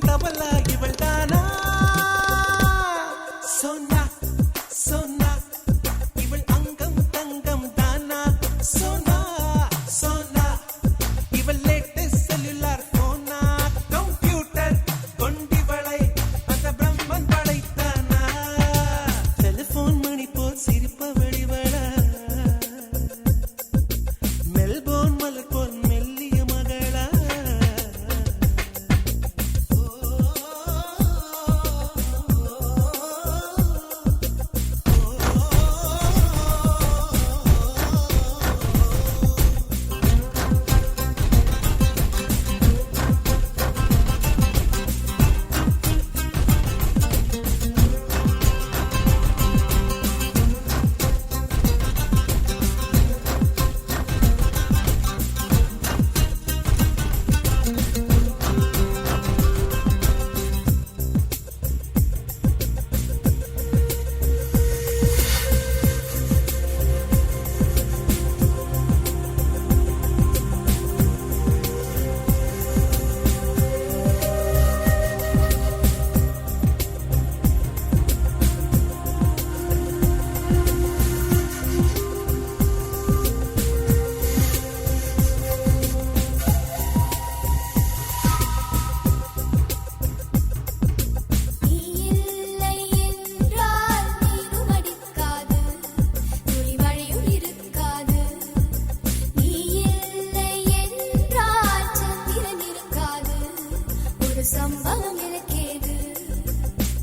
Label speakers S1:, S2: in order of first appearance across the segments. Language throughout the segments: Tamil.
S1: தபலா இவள் தானா சோனா சோனா இவள் அங்கம் தங்கம் தானா சோனா சோனா இவள் லேட்டஸ்ட் செல்லுலார் போனா கம்ப்யூட்டர் கொண்டிவளை அந்த பிரம்மன் படைத்தானா டெலிபோன் மணி போல் சிரிப்பவள் இவளா மெல்போர்ன் மலர் போல் மெல்லிய மகளா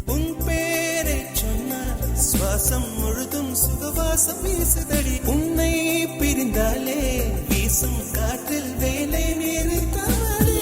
S1: உன் பேரை சொன்னால் சுவாசம் முழுதும் சுகவாசம் வீசுதடி உன்னை பிரிந்தாலே வீசும் காற்றில் வேலை நேரிட்டாலே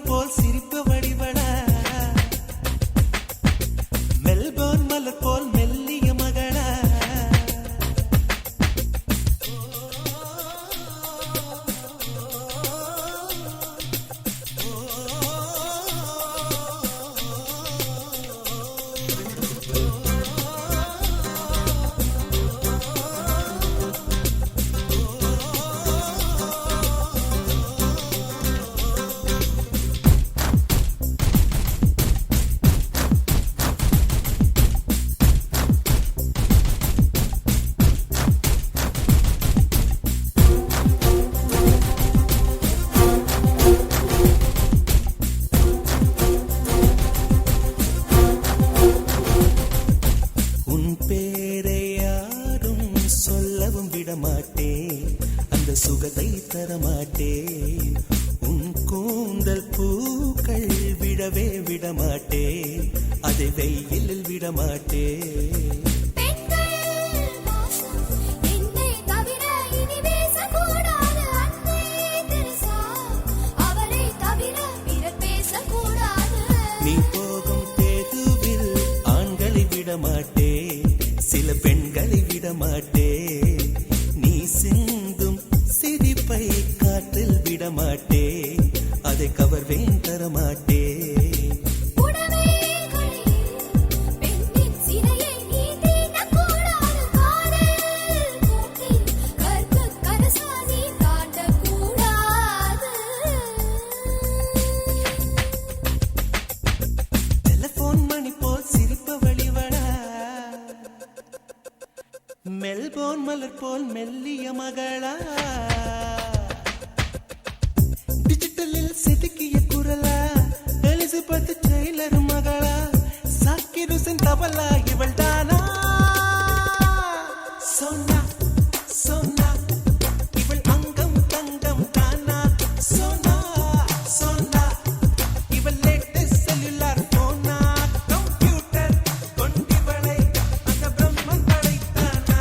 S1: போல் சிரிப்பு வடிவடா மெல்போர்ன் மலர் போல் மெல்லிய மகளா அந்த சுகத்தை தரமாட்டே உன் கூந்தல் பூக்கள் விடவே விடமாட்டே அதை வெயிலில் விடமாட்டே நீ போகும் தேதுவில் ஆண்களை விடமாட்டே சில பெண்களை விடமாட்டே நீ சிந்தும் சிரிப்பை காற்றில் விடமாட்டே அதை கவர்வேன் தரமாட்டே மெல்போர்ன் மலர் போல் மெல்லிய மகளா டிஜிட்டலில் செதுக்கிய குரலா எலிசபெத் டெய்லர் மகளா சாக்கிர் ஹுசைன் தபலா இவள் தானா சோனா சோனா இவள் அங்கம் தங்கம் தானா சோனா சோனா இவள் லேட்டஸ்ட் செல்லுலார் போனா கம்ப்யூட்டர் கொண்டிவளை அந்த பிரம்மன் படைத்தானா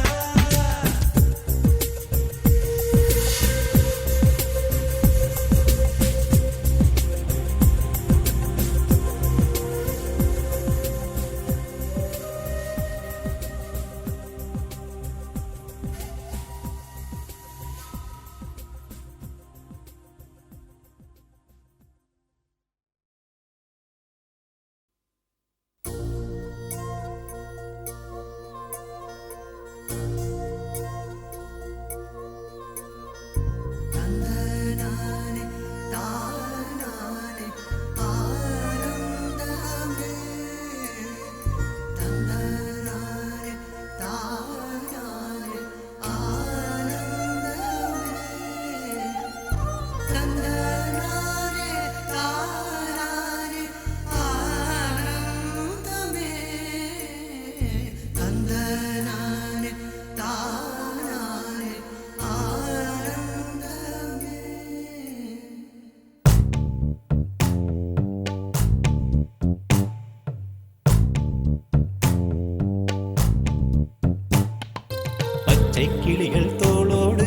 S1: பச்சை கிளிகள் தோளோடு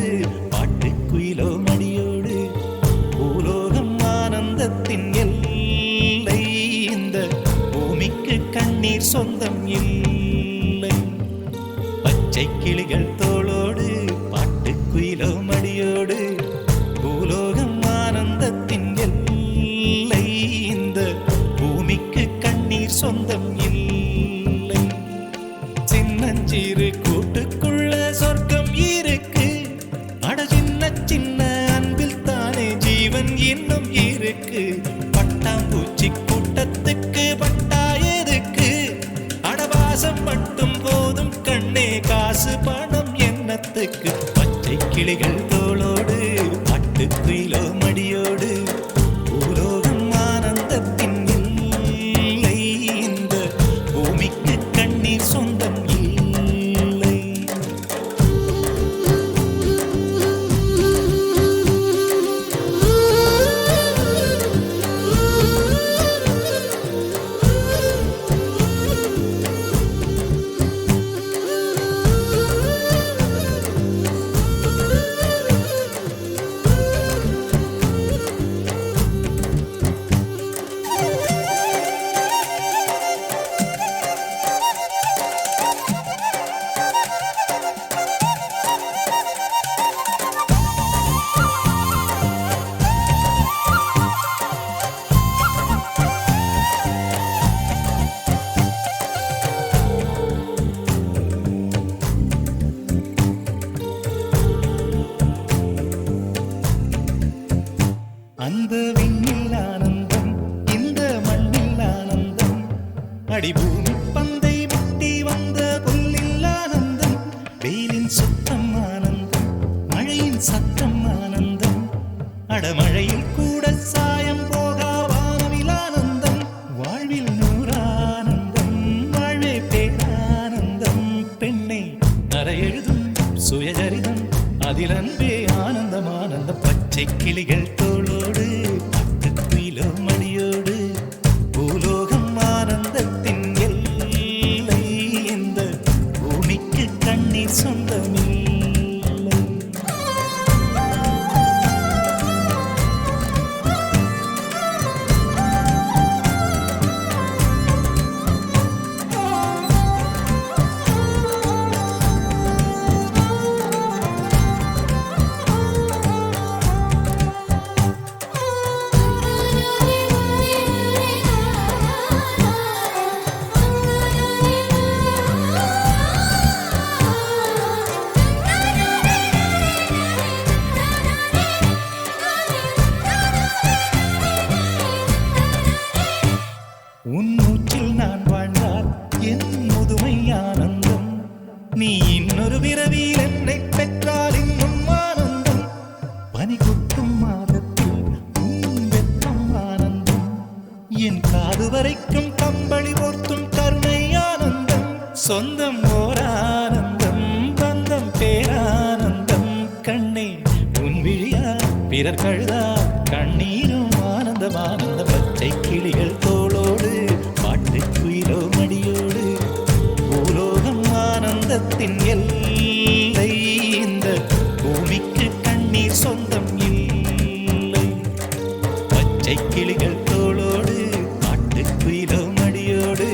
S1: பாட்டுக்குயிலோ மடியோடு பூலோகம் ஆனந்தத்தின் எல்லை இந்த பூமிக்கு கண்ணீர் சொந்தம் இல்லை பச்சை கிளிகள் தோளோடு பாட்டுக்குயிலோ மடியோடு பூலோகம் ஆனந்தத்தின் எல்லை இந்த பூமிக்கு கண்ணீர் சொந்தம் இல்லை சின்னஞ்சிறு கூட்டுக்குள்ள சொர்க்கம் இருக்கு அட சின்ன சின்ன அன்பில் தானே ஜீவன் இன்னும் இருக்கு பட்டாம்பூச்சி கூட்டத்துக்கு பட்டா எதுக்கு அடவாசம் மட்டும் போதும் கண்ணே காசு பணம் என்னத்துக்கு பச்சை கிளிகள் தோளோடு பாட்டுக்குயிலோ மடியோடு பூலோகம் ஆனந்தத்தின் இல்லை இந்த பூமிக்கு கண்ணீர் சொந்தம் இல்லை அந்த விண்ணில் ஆனந்தம் இந்த மண்ணில் ஆனந்தம் அடிபூமி பந்தை முட்டி வந்த புல்லில் ஆனந்தம் வெயிலின் சுத்தம் ஆனந்தம் மழையின் சத்தம் ஆனந்தம் அடமழையில் கூட சாயம் போகா வானவில் ஆனந்தம் வாழ்வில் நூறானந்தம் வாழ்வே பேரானந்தம் பெண்ணை அறை எழுதும் சுயசரிதம் அதில் அன்பே ஆனந்தம் ஆனந்தம் பச்சை கிளிகள் தோளோடு பாட்டுக்குயிலோ மடியோடு பூலோகம் ஆனந்தத்தின் எல்லை இந்த பூமிக்கு கண்ணீர் சொந்தமில்லை உன் மூச்சில் நான் வாழ்ந்தால் என் முதுமை ஆனந்தம் நீ இன்னொரு விரவியில் என்னை பெற்றால் இன்னும் ஆனந்தம் பனி கொட்டும் மாதத்தில் உன் வெப்பம் ஆனந்தம் என் காது வரைக்கும் கம்பளி போர்த்தும் கருணை ஆனந்தம் சொந்தம் ஓர் ஆனந்தம் பந்தம் பேரானந்தம் கண்ணே உன் விழியா பிறர் கழுதா கண்ணீரும் ஆனந்தம் ஆனந்த பச்சை கிளிகள் தோளோடு பாட்டுக்குயிலோ மடியோடு பூலோகம் ஆனந்தத்தின் எல்லை இந்த பூமிக்கு கண்ணீர் சொந்தம் இல்லை பச்சை கிளிகள் தோளோடு பாட்டுக்குயிலோ மடியோடு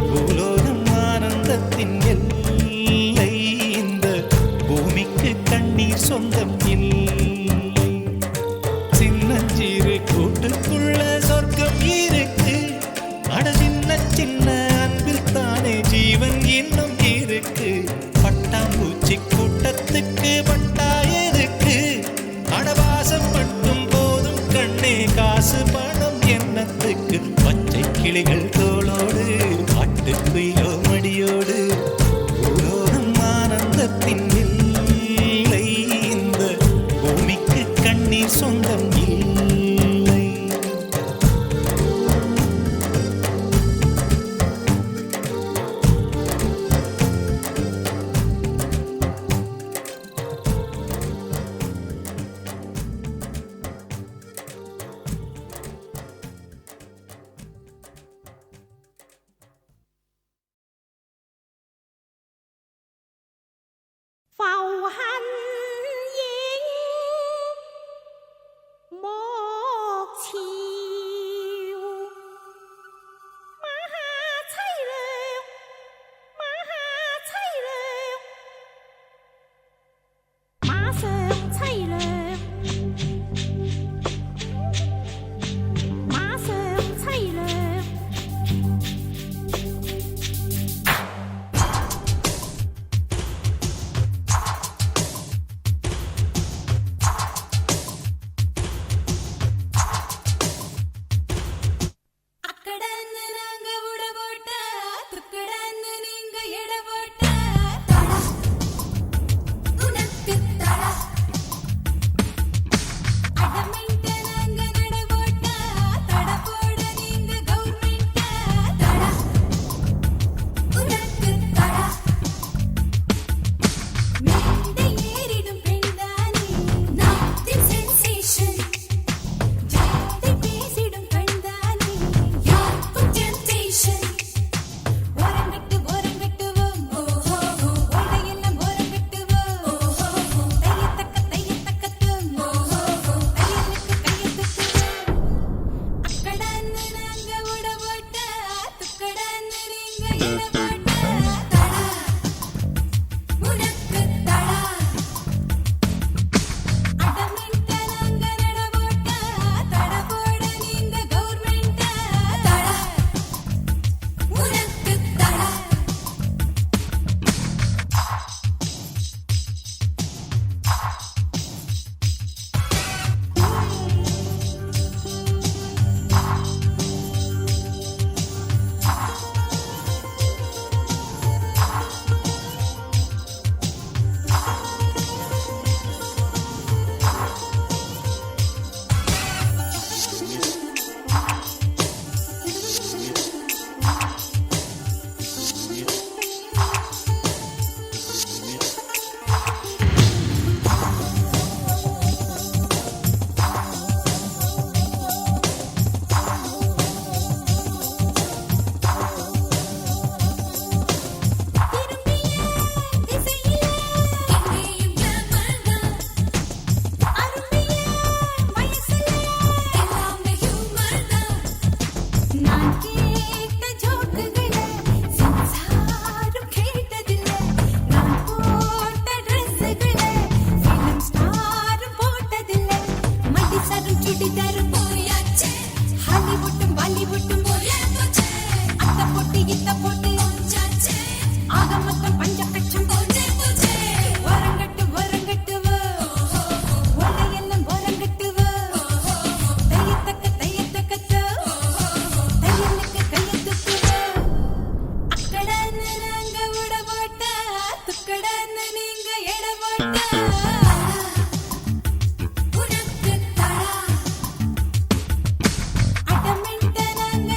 S1: பூலோகம் ஆனந்தத்தின் எல்லை இந்த பூமிக்கு கண்ணீர் சொந்தம் இல்லை சின்னஞ்சிறு கூட்டுக்குள்ள சொர்க்கம் இருக்கு அட சின்ன சின்ன அன்பில் தானே ஜீவன் இன்னும் இருக்கு பட்டாம்பூச்சி கூட்டத்துக்கு பட்டா எதுக்கு அடவாசம் மட்டும் போதும் கண்ணே காசு பணம் என்னத்துக்கு பச்சை கிளிகள் தோளோடு பாட்டுக்குயிலோ மடியோடு பூலோகம் ஆனந்தத்தின் இல்லை இந்த பூமிக்கு கண்ணீர் சொந்தம் இல்லை
S2: hành diễn một chiều má ha chay lều má ha chay lều má sương chay lều má sương chay lều
S3: அக்கடன்னு நாங்க உட போட்ட துக்கடன்னு நீங்க எட போட்ட தடா உனக்கு தடா அடமெண்ட நாங்க நட போட்ட தட போட நீங்க கவர்மெண்ட் தடா உனக்கு தடா மேடை ஏறிடும் பெண்தானே நாட்டின் சென்சேஷன் ஜாதி பேசிடும் கண்தானே யாருக்கும் டெம்டேஷன் ஓரங்கட்டுவோம் ஓஹோ ஓடையெல்லாம் ஓரங்கட்டுவோம் ஓஹோ தையத்தக்கத்தும் ஓஹோ தையலுக்கு கையெழுத்துவோம் அக்கடான்னு நாங்க உட போட்ட துக்கடான்னு நீங்க எட போட்ட தடா உனக்கு தடா அடமெண்ட நாங்க நட போட்ட தட போட நீங்க கவர்மெண்ட் தடா உனக்கு தடா திரும்பிய திசையிலே எங்கேயும் கிளாமர்தான் அரும்பிய வயசுல எல்லாமே ஹியூமர்தான் நான் கேட்ட ஜோக்குகளை சென்சாரும் கேட்டதில்லை நான் போட்ட ட்ரெஸ்ஸுகளை ஃபிலிம் ஸ்டாரும் போட்டதில்லை மடிசரும் சுடிதாரும் போயாச்சு ஹாலிவுட்டும் பாலிவுட்டும் போயே போச்சு அத்தை போட்டு இத்த போட்டு போச்சாச்சு ஆக மொத்தம் பஞ்சபட்சம் போச்சே போச்சே ஓரங்கட்டுவோ ஓடையெல்லாம் ஓரங்கட்டுவோ தையத்தக்கத்தோ தையலுக்கு கையெழுத்துவோ அக்கடன்னு நாங்க உட போட்ட துக்கடன்னு நீங்க எட போட்ட உனக்கு தடா அடமெண்ட நாங்க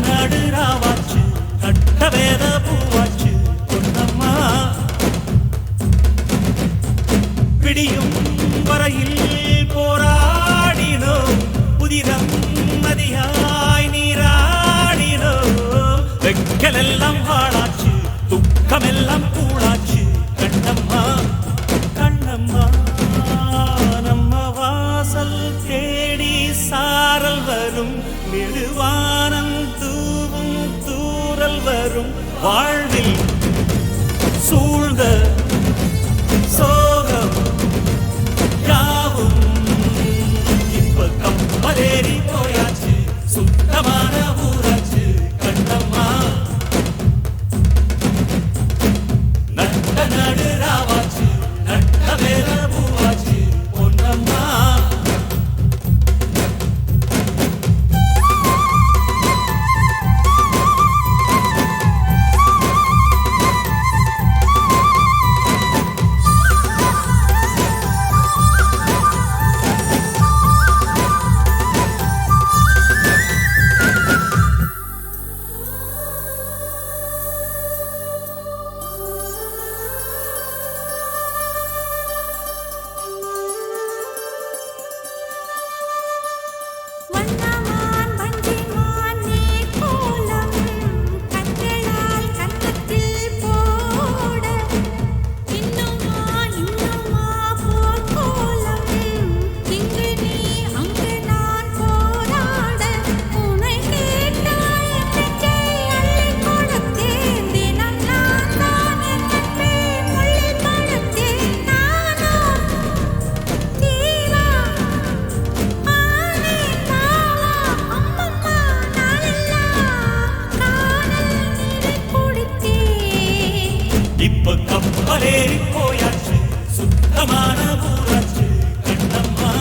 S1: நாடு ராவாச்சு நட்ட வேத பூவாச்சு பொன்னம்மா பிடியும் வரையில் போராடினோ புதிரம் நதியாய் நீராடினோ வெக்கலெல்லாம் வாழாச்சு துக்கமெல்லாம் கூழாச்சு கண்ணம்மா கண்ணம்மா நம்ம வாசல் தேடி சாரல் வரும் நெடுவானம் தூவும் தூரல் வரும் வாழ்வில் சூழ்ந்த சோகம் யாவும் இப்ப கப்பலேறி போயாச்சு சுத்தமான ஊராச்சு கண்ணம்மா நட்ட நடு ராவாச்சு நட்ட வேற பூவாச்சு பொன்னம்மா
S2: வண்ணமான் வஞ்சிமான் நீர்க்கோலம் கண்களால் கன்னத்தில் போட இன்னுமா போர்க்கோலம் இங்கு நீ அங்கு நான் போராட உனை கேட்டால் நெஞ்சை அள்ளிக் கொடுத்தேன் தினம் நான் தான் என் நட்பை முள்ளில் படுத்தேன் நானோ தீரா
S1: இப்ப கப்பலேறி போயாச்சு சுத்தமான ஊராச்சு கண்ணம்மா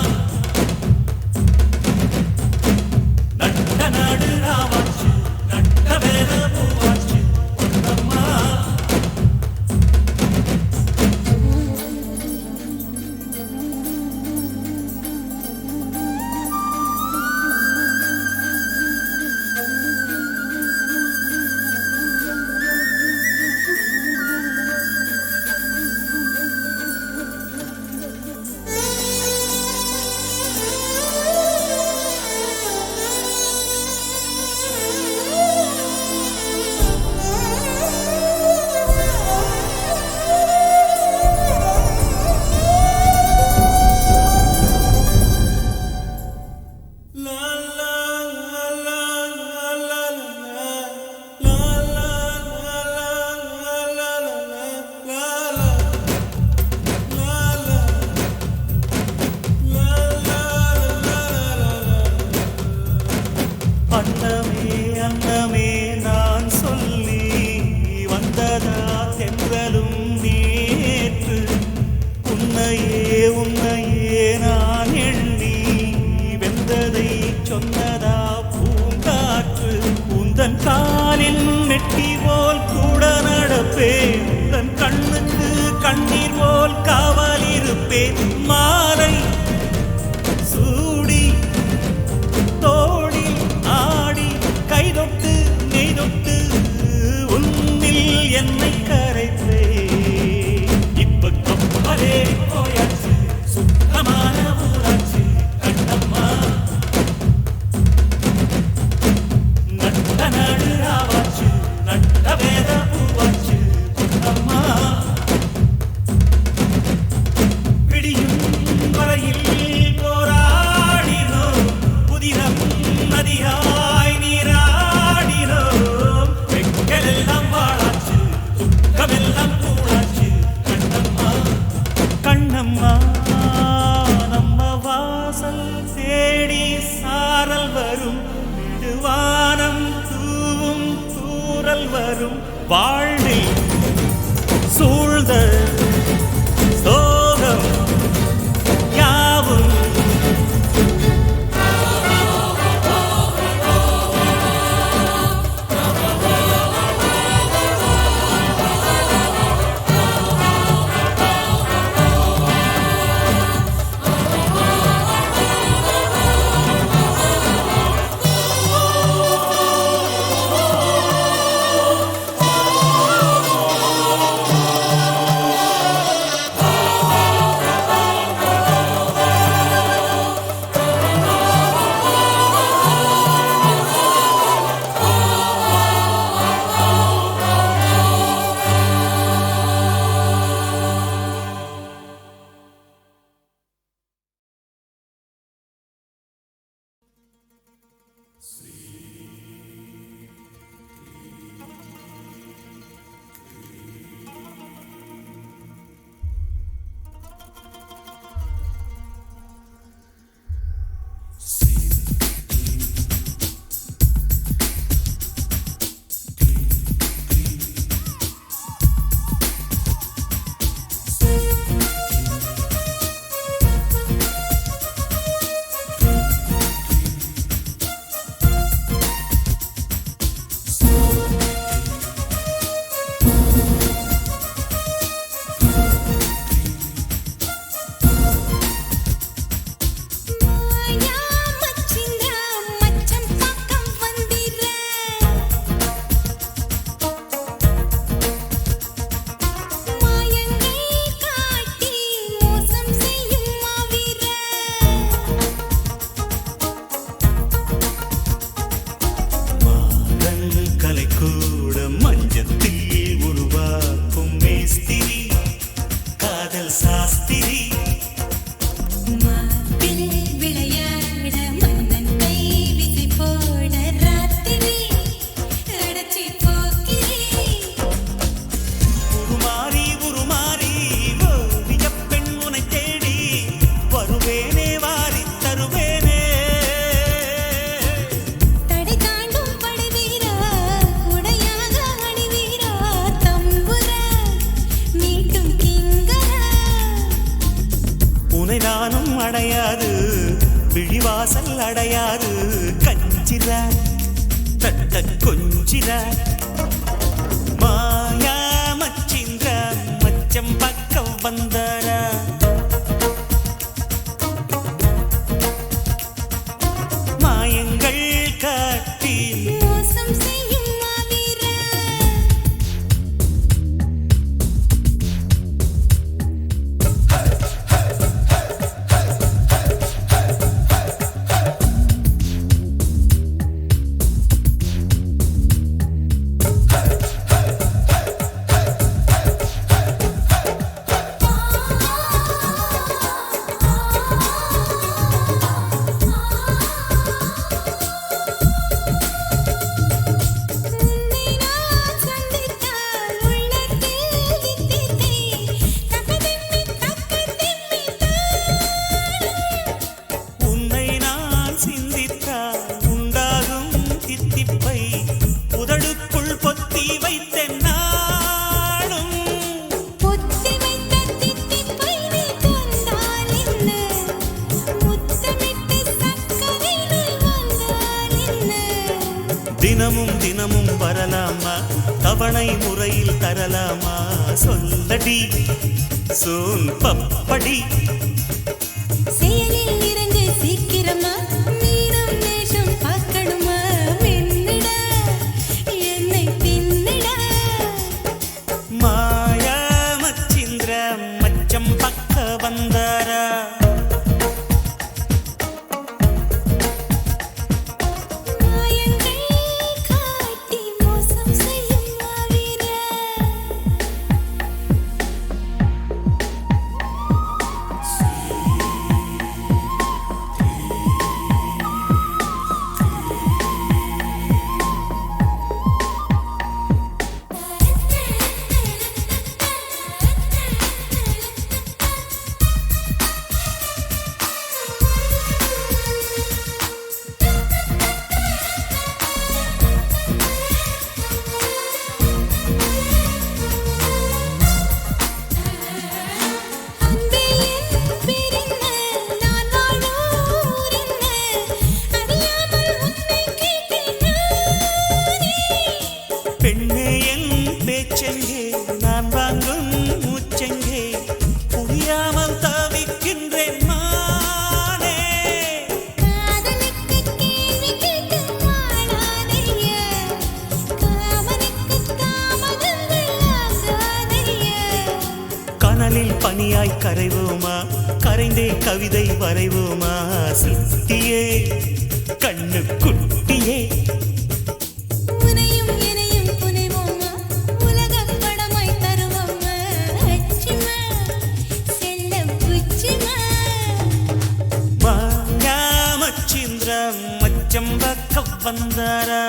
S1: நட்ட நாடு ராவாச்சு நட்ட வேற பூவாச்சு பொன்னம்மா அன்னமே அன்னமே நான் சொல்லி வந்ததா தென்றலும் நேற்று உன்னையே நான் எண்ணி வெந்ததை சொன்னதா பூங்காற்று உந்தன் காலில் நெட்டி போல் கூட நடப்பேன் உந்தன் கண்ணுக்கு கண்ணீர் போல் காவல் இருப்பேன் மாலை சூடி தோடி ஆடி கைதொட்டு நெய்தொட்டு உன்னில் என்னை கரைத்தே இப்ப கப்பலேறி போயாச்சு சுத்தமான ஊராச்சு கண்ணம்மா நட்ட நாடு ராவாச்சு நட்ட வேத பூவாச்சு பொன்னம்மா பிடியும் வரையில் போராடினோ புதினம் நதியாய் நீராடினோ வெக்கலெல்லாம் வாழாச்சு துக்கமெல்லாம் கூழாச்சு கண்ணம்மா கண்ணம்மா நம்ம வாசல் தேடி சாரல் வரும் நெடுவானம் தூவும் தூரல் வரும் வாழ்வில் சூழ்ந்த சோகம் யாவும் அடையாறு கஞ்சிரா தட்ட கொஞ்சிரா மாயா மச்சிந்திர மச்சம் பக்கம் வந்தாரா மாயங்கள் காட்டி
S2: மோசம் செய்யும் மாவீரன் உன்னை நான் சந்தித்தால் உள்ளத்தில் தித்தித்தே தகதிம்மி தக்கதிம்மி
S1: உன்னை நான் சிந்தித்தால் உண்டாகும் தித்திப்பை உதடுக்குள் பொத்தி வைத்தேன் நாளும்
S2: பொத்தி வைத்த தித்திப்பை நீ தந்தால் என்ன முத்தமிட்டு சக்கரை நீ வந்தால் என்ன
S1: தினமும் தினமும் வரலாமா தவணை முறையில் தரலாமா சொல்லடி சோன் பப்படி
S2: செயலில் இறங்கு சீக்கிரமா மீனம் நேசம் பார்க்கணுமா மென்னிட என்னை தின்னிட
S1: மாயா மச்சிந்திர மச்சம் பக்க வந்தாரா
S2: மாயங்கள் காட்டி மோசம் செய்யும் மாவீரன் அன்பே என் பேரென்ன நான் வாழும் ஊரென்ன அறியாமல் உன்னை கேட்டேன் நானே
S1: பெண்ணே என் பேச்செங்கே நான் வாங்கும் மூச்செங்கே புரியாமல் தவிக்கின்றேன் மானே
S2: காதலுக்கு கேள்வி கேட்டு வாழாதைய காமனுக்கு தாமதங்கள் ஆகாதைய
S1: கனலில் பனியாய் கரைவோமா கரைந்தே கவிதை வரைவோமா சித்தியே கண்ணு குட்டியே
S2: உனையும் எனையும் புனைவோமா உலகப் படமாய் தருவோமா அச்சிமா செல்லம் புச்சிமா
S1: மாயா மச்சிந்திர மச்சம் பக்க வந்தாரா